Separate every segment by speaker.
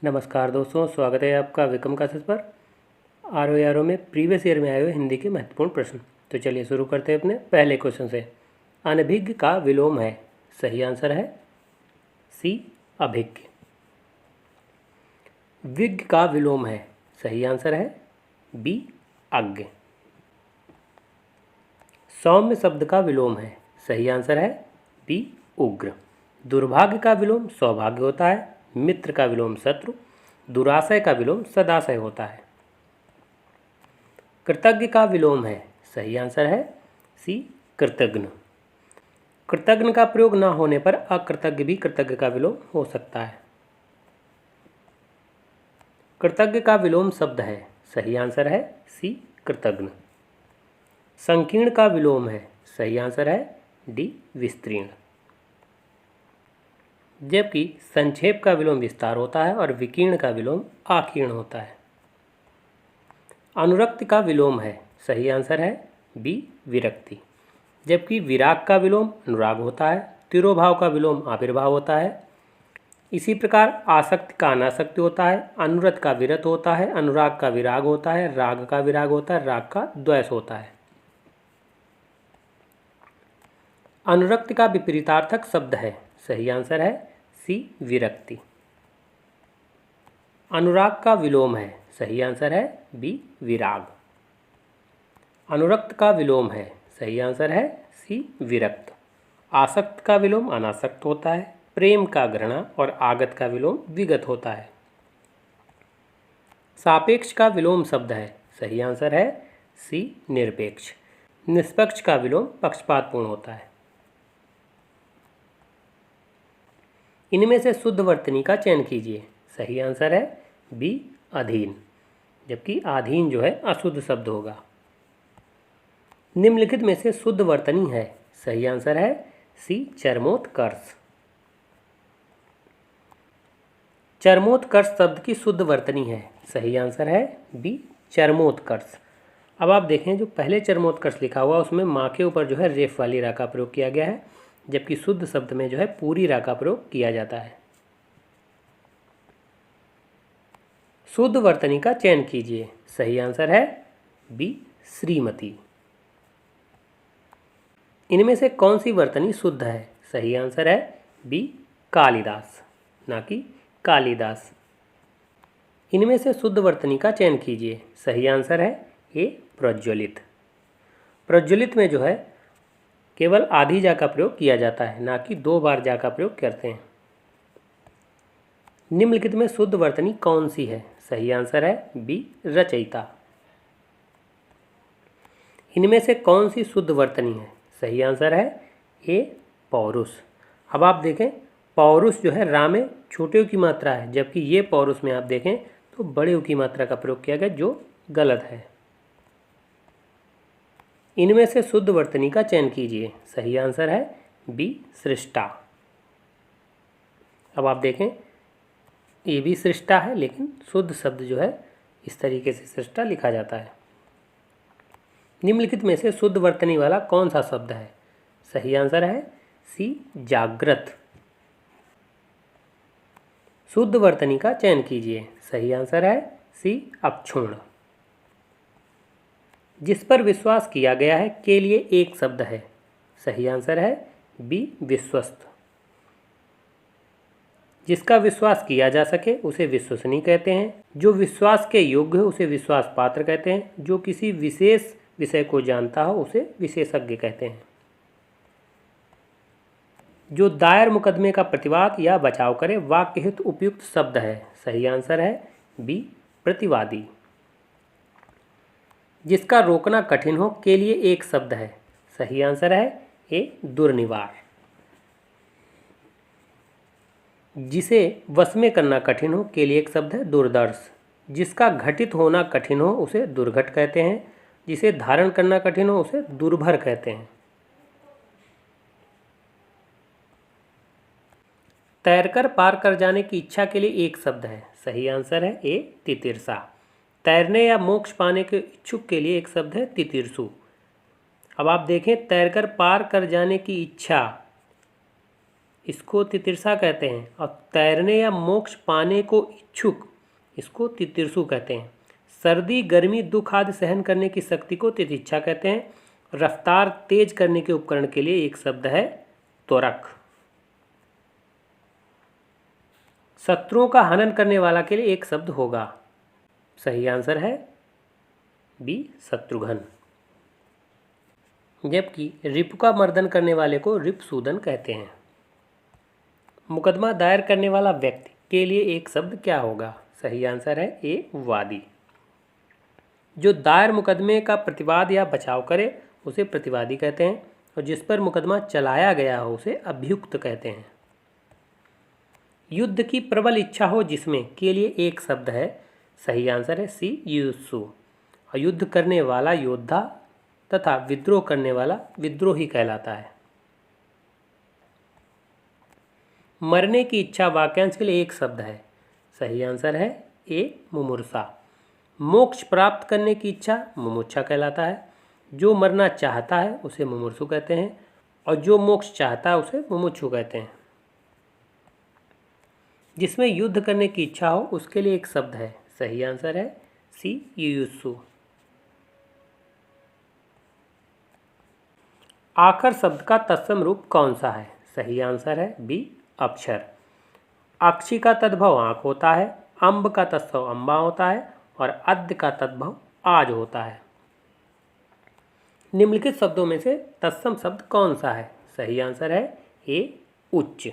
Speaker 1: नमस्कार दोस्तों, स्वागत है आपका विक्रम क्लासेस पर। आर में प्रीवियस ईयर में आए हुए हिंदी के महत्वपूर्ण प्रश्न। तो चलिए शुरू करते हैं अपने पहले क्वेश्चन से। अनभिज्ञ का विलोम है, सही आंसर है सी अभिज्ञ। विज्ञ का विलोम है, सही आंसर है बी अज्ञ। सौम्य शब्द का विलोम है, सही आंसर है बी उग्र। दुर्भाग्य का विलोम सौभाग्य होता है। मित्र का विलोम शत्रु। दुराशय का विलोम सदाशय होता है। कृतज्ञ का विलोम है, सही आंसर है सी कृतघ्न। कृतघ्न का प्रयोग न होने पर अकृतज्ञ भी कृतज्ञ का विलोम हो सकता है। कृतज्ञ का विलोम शब्द है, सही आंसर है सी कृतघ्न। संकीर्ण का विलोम है, सही आंसर है डी विस्तीर्ण। जबकि संक्षेप का विलोम विस्तार होता है और विकीर्ण का विलोम आकीर्ण होता है। अनुरक्ति का विलोम है, सही आंसर है बी विरक्ति। जबकि विराग का विलोम अनुराग होता है। तिरोभाव का विलोम आविर्भाव होता है। इसी प्रकार आसक्ति का अनासक्ति होता है। अनुरत का विरत होता है। अनुराग का विराग होता है। राग का विराग होता है। राग का द्वेष होता है। अनुरक्ति का विपरीतार्थक शब्द है, सही आंसर है सी विरक्ति। अनुराग का विलोम है, सही आंसर है बी विराग। अनुरक्त का विलोम है, सही आंसर है सी विरक्त। आसक्त का विलोम अनासक्त होता है। प्रेम का घृणा और आगत का विलोम विगत होता है। सापेक्ष का विलोम शब्द है, सही आंसर है सी निरपेक्ष। निष्पक्ष का विलोम पक्षपातपूर्ण होता है। इनमें से शुद्ध वर्तनी का चयन कीजिए, सही आंसर है बी अधीन। जबकि आधीन जो है अशुद्ध शब्द होगा। निम्नलिखित में से शुद्ध वर्तनी है, सही आंसर है सी चरमोत्कर्ष। चरमोत्कर्ष शब्द की शुद्ध वर्तनी है, सही आंसर है बी चरमोत्कर्ष। अब आप देखें, जो पहले चरमोत्कर्ष लिखा हुआ उसमें माँ के ऊपर जो है रेफ वाली रा का प्रयोग किया गया है, जबकि शुद्ध शब्द में जो है पूरी रा का प्रयोग किया जाता है। शुद्ध वर्तनी का चयन कीजिए, सही आंसर है बी श्रीमती। इनमें से कौन सी वर्तनी शुद्ध है, सही आंसर है बी कालिदास, ना कि कालिदास। इनमें से शुद्ध वर्तनी का चयन कीजिए, सही आंसर है ए प्रज्वलित। प्रज्वलित में जो है केवल आधी जा का प्रयोग किया जाता है, ना कि 2 बार जा का प्रयोग करते हैं। निम्नलिखित में शुद्ध वर्तनी कौन सी है, सही आंसर है बी रचयिता। इनमें से कौन सी शुद्ध वर्तनी है, सही आंसर है ए पौरुष। अब आप देखें, पौरुष जो है रा में छोटे ऊ की मात्रा है, जबकि ये पौरुष में आप देखें तो बड़े ऊ की मात्रा का प्रयोग किया गया, जो गलत है। इनमें से शुद्ध वर्तनी का चयन कीजिए, सही आंसर है बी सृष्टा। अब आप देखें, ये भी सृष्टा है, लेकिन शुद्ध शब्द जो है इस तरीके से सृष्टा लिखा जाता है। निम्नलिखित में से शुद्ध वर्तनी वाला कौन सा शब्द है, सही आंसर है सी जागृत। शुद्ध वर्तनी का चयन कीजिए, सही आंसर है सी अक्षुण्ण। जिस पर विश्वास किया गया है के लिए एक शब्द है, सही आंसर है बी विश्वस्त। जिसका विश्वास किया जा सके उसे विश्वसनीय कहते हैं। जो विश्वास के योग्य हो उसे विश्वास पात्र कहते हैं। जो किसी विशेष विषय को जानता हो उसे विशेषज्ञ कहते हैं। जो दायर मुकदमे का प्रतिवाद या बचाव करे वाक्य हेतु उपयुक्त शब्द है, सही आंसर है बी प्रतिवादी। जिसका रोकना कठिन हो के लिए एक शब्द है, सही आंसर है ए दुर्निवार। जिसे वश में करना कठिन हो के लिए एक शब्द है दुर्दर्श। जिसका घटित होना कठिन हो उसे दुर्घट कहते हैं। जिसे धारण करना कठिन हो उसे दुर्भर कहते हैं। तैरकर पार कर जाने की इच्छा के लिए एक शब्द है, सही आंसर है ए तितिर्षा। तैरने या मोक्ष पाने के इच्छुक के लिए एक शब्द है तितिर्षु। अब आप देखें, तैरकर पार कर जाने की इच्छा इसको तितिर्सा कहते हैं। और तैरने या मोक्ष पाने को इच्छुक, इसको तितिर्सु कहते हैं। सर्दी गर्मी दुख आदि सहन करने की शक्ति को तितिक्षा कहते हैं। रफ्तार तेज करने के उपकरण के लिए एक शब्द है त्वरक। शत्रुओं का हनन करने वाला के लिए एक शब्द होगा। सही आंसर है बी शत्रुघ्न। जबकि रिपु का मर्दन करने वाले को रिपुसूदन कहते हैं। मुकदमा दायर करने वाला व्यक्ति के लिए एक शब्द क्या होगा? सही आंसर है ए वादी। जो दायर मुकदमे का प्रतिवाद या बचाव करे उसे प्रतिवादी कहते हैं। और जिस पर मुकदमा चलाया गया हो उसे अभियुक्त कहते हैं। युद्ध की प्रबल इच्छा हो जिसमें के लिए एक शब्द है। सही आंसर है सी युयुत्सु। और युद्ध करने वाला योद्धा तथा विद्रोह करने वाला विद्रोही कहलाता है। मरने की इच्छा वाक्यांश के लिए एक शब्द है। सही आंसर है ए मुमुर्षा। मोक्ष प्राप्त करने की इच्छा मुमुक्षा कहलाता है। जो मरना चाहता है उसे मुमुर्षु कहते हैं। और जो मोक्ष चाहता है उसे मुमुक्षु कहते हैं। जिसमें युद्ध करने की इच्छा हो उसके लिए एक शब्द है। सही आंसर है सी युयुत्सु। आखर शब्द का तत्सम रूप कौन सा है? सही आंसर है बी अक्षर। अक्षी का तद्भव आँख होता है। अम्ब का तत्सम अम्बा होता है। और अद्य का तद्भव आज होता है। निम्नलिखित शब्दों में से तत्सम शब्द कौन सा है? सही आंसर है ए उच्च।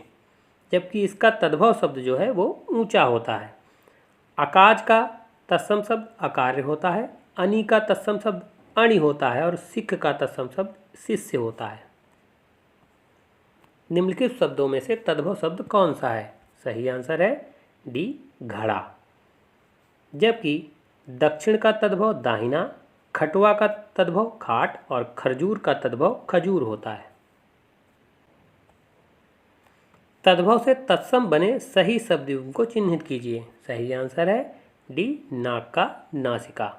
Speaker 1: जबकि इसका तद्भव शब्द जो है वो ऊंचा होता है। अकाज का तत्सम शब्द अकार्य होता है। अनि का तत्सम शब्द अणि होता है। और सिख का तत्सम शब्द शिष्य होता है। निम्नलिखित शब्दों में से तद्भव शब्द कौन सा है? सही आंसर है डी घड़ा। जबकि दक्षिण का तद्भव दाहिना, खटुआ का तद्भव खाट और खरजूर का तद्भव खजूर होता है। तद्भव से तत्सम बने सही शब्द को चिन्हित कीजिए। सही आंसर है डी नाक का नासिका।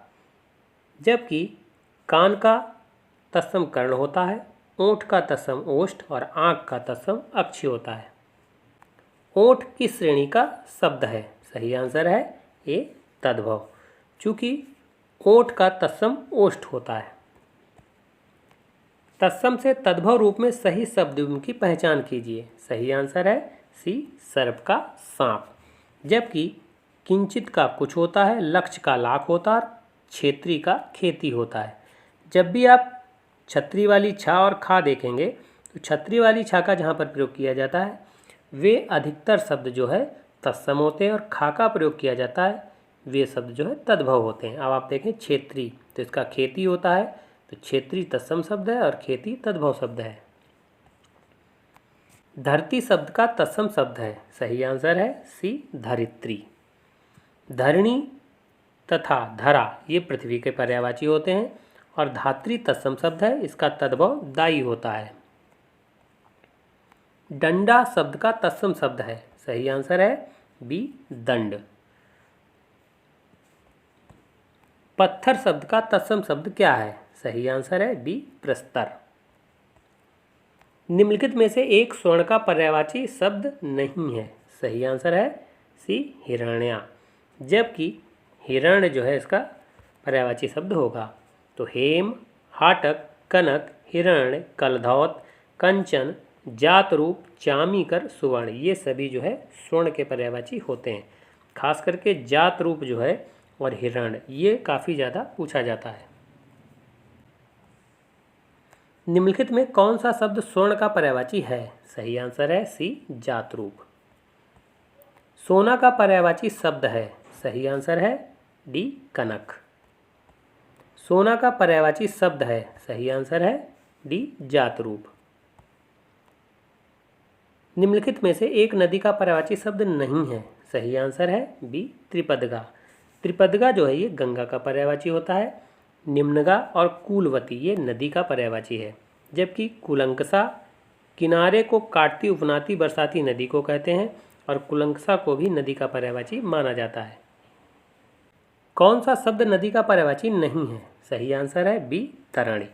Speaker 1: जबकि कान का तत्सम कर्ण होता है। ओठ का तत्सम ओष्ठ और आँख का तत्सम अक्षी होता है। ओठ किस श्रेणी का शब्द है? सही आंसर है ए तद्भव। चूँकि ओठ का तत्सम ओष्ठ होता है। तत्सम से तद्भव रूप में सही शब्द की पहचान कीजिए। सही आंसर है सी सर्प का सांप। जबकि किंचित का कुछ होता है, लक्ष्य का लाख होता है, क्षेत्री का खेती होता है। जब भी आप छतरी वाली छा और खा देखेंगे तो छतरी वाली छा का जहाँ पर प्रयोग किया जाता है वे अधिकतर शब्द जो है तत्सम होते हैं। और खा का प्रयोग किया जाता है वे शब्द जो है तद्भव होते हैं। अब आप देखें क्षेत्री तो इसका खेती होता है तो क्षेत्री तत्सम शब्द है और खेती तद्भव शब्द है। धरती शब्द का तत्सम शब्द है। सही आंसर है सी धरित्री। धरणी तथा धरा ये पृथ्वी के पर्यायवाची होते हैं। और धात्री तत्सम शब्द है, इसका तद्भव दाई होता है। डंडा शब्द का तत्सम शब्द है। सही आंसर है बी दंड। पत्थर शब्द का तत्सम शब्द क्या है? सही आंसर है बी प्रस्तर। निम्नलिखित में से एक स्वर्ण का पर्यायवाची शब्द नहीं है। सही आंसर है सी हिरण्या। जबकि हिरण्य जो है इसका पर्यायवाची शब्द होगा। तो हेम, हाटक, कनक, हिरण्य, कलधौत, कंचन, जातरूप, चामीकर, सुवर्ण ये सभी जो है स्वर्ण के पर्यायवाची होते हैं। खास करके जातरूप जो है और हिरण्य ये काफ़ी ज़्यादा पूछा जाता है। निम्नलिखित में कौन सा शब्द स्वर्ण का पर्यायवाची है? सही आंसर है सी जातरूप। सोना का पर्यायवाची शब्द है। सही आंसर है डी कनक। सोना का पर्यायवाची शब्द है। सही आंसर है डी जातरूप। निम्नलिखित में से एक नदी का पर्यायवाची शब्द नहीं है। सही आंसर है बी त्रिपदगा। त्रिपदगा जो है ये गंगा का पर्यायवाची होता है। निम्नगा और कूलवती ये नदी का पर्यायवाची है। जबकि कुलंकसा किनारे को काटती उपनाती बरसाती नदी को कहते हैं। और कुलंकसा को भी नदी का पर्यायवाची माना जाता है। कौन सा शब्द नदी का पर्यायवाची नहीं है? सही आंसर है बी तरणी।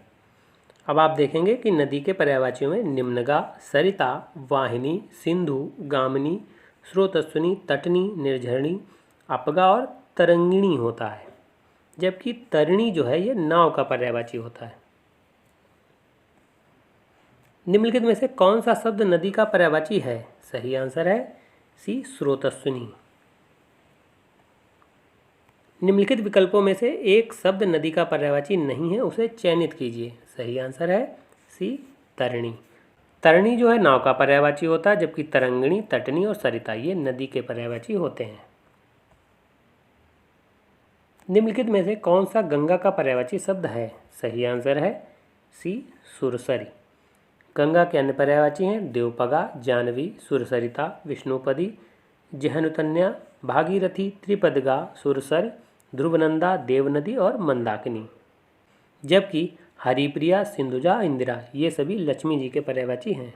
Speaker 1: अब आप देखेंगे कि नदी के पर्यायवाचियों में निम्नगा, सरिता, वाहिनी, सिंधु, गामिनी, स्रोतस्विनी, तटनी, निर्झरणी, अपगा और तरंगिणी होता है, जबकि तरिणी जो है ये नाव का पर्यायवाची होता है। निम्नलिखित में से कौन सा शब्द नदी का पर्यायवाची है? सही आंसर है सी, स्रोतस्विनी। निम्नलिखित विकल्पों में से एक शब्द नदी का पर्यायवाची नहीं है, उसे चयनित कीजिए। सही आंसर है सी, तरिणी। तरिणी जो है नाव का पर्यायवाची होता है, जबकि तरंगिणी, तटनी और सरिता ये नदी के पर्यायवाची होते हैं। निम्नलिखित में से कौन सा गंगा का पर्यायवाची शब्द है? सही आंसर है सी, सुरसरी। गंगा के अन्य पर्यायवाची हैं देवपगा, जानवी, सुरसरिता, विष्णुपदी, जहनुतन्या, भागीरथी, त्रिपदगा, सुरसर, ध्रुवनंदा, देवनदी और मंदाकिनी, जबकि हरिप्रिया, सिंधुजा, इंदिरा ये सभी लक्ष्मी जी के पर्यायवाची हैं।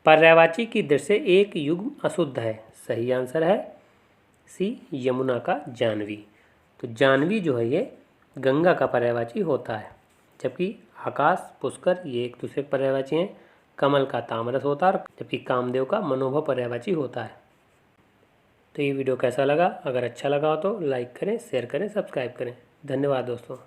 Speaker 1: पर्यायवाची की दृष्टि से एक युग्म अशुद्ध है। सही आंसर है सी, यमुना का जानवी। तो जानवी जो है ये गंगा का पर्यायवाची होता है, जबकि आकाश, पुष्कर ये एक दूसरे के पर्यायवाची हैं। कमल का तामरस होता है, जबकि कामदेव का मनोभव पर्यायवाची होता है। तो ये वीडियो कैसा लगा? अगर अच्छा लगा हो तो लाइक करें, शेयर करें, सब्सक्राइब करें। धन्यवाद दोस्तों।